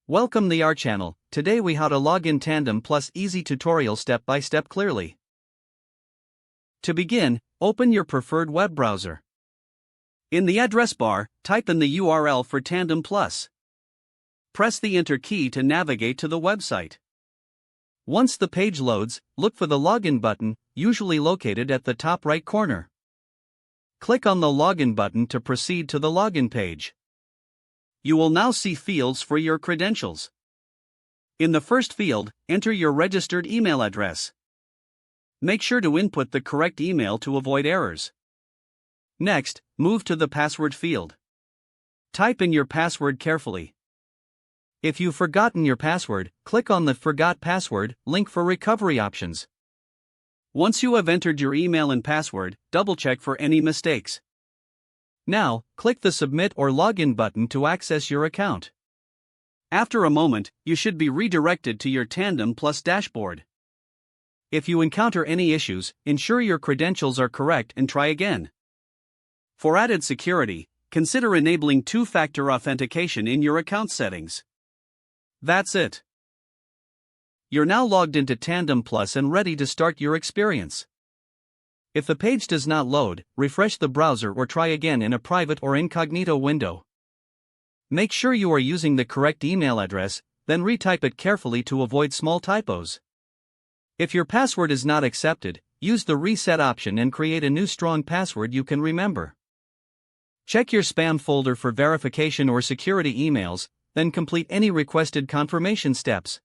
Welcome to our channel. Today we how to log in Tandem Plus easy tutorial step by step clearly. To begin, open your preferred web browser. In the address bar, type in the URL for Tandem Plus. Press the Enter key to navigate to the website. Once the page loads, look for the login button, usually located at the top right corner. Click on the login button to proceed to the login page. You will now see fields for your credentials. In the first field, enter your registered email address. Make sure to input the correct email to avoid errors. Next, move to the password field. Type in your password carefully. If you've forgotten your password, click on the Forgot Password link for recovery options. Once you have entered your email and password, double-check for any mistakes. Now, click the Submit or Login button to access your account. After a moment, you should be redirected to your Tandem Plus dashboard. If you encounter any issues, ensure your credentials are correct and try again. For added security, consider enabling two-factor authentication in your account settings. That's it. You're now logged into Tandem Plus and ready to start your experience. If the page does not load, refresh the browser or try again in a private or incognito window. Make sure you are using the correct email address, then retype it carefully to avoid small typos. If your password is not accepted, use the reset option and create a new strong password you can remember. Check your spam folder for verification or security emails, then complete any requested confirmation steps.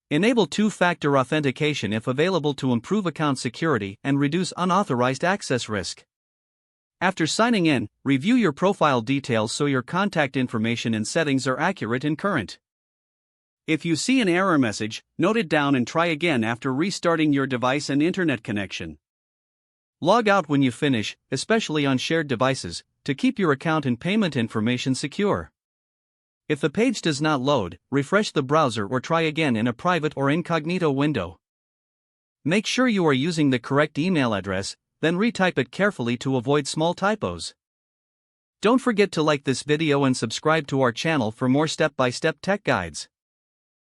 Enable two-factor authentication if available to improve account security and reduce unauthorized access risk. After signing in, review your profile details so your contact information and settings are accurate and current. If you see an error message, note it down and try again after restarting your device and internet connection. Log out when you finish, especially on shared devices, to keep your account and payment information secure. If the page does not load, refresh the browser or try again in a private or incognito window. Make sure you are using the correct email address, then retype it carefully to avoid small typos. Don't forget to like this video and subscribe to our channel for more step-by-step tech guides.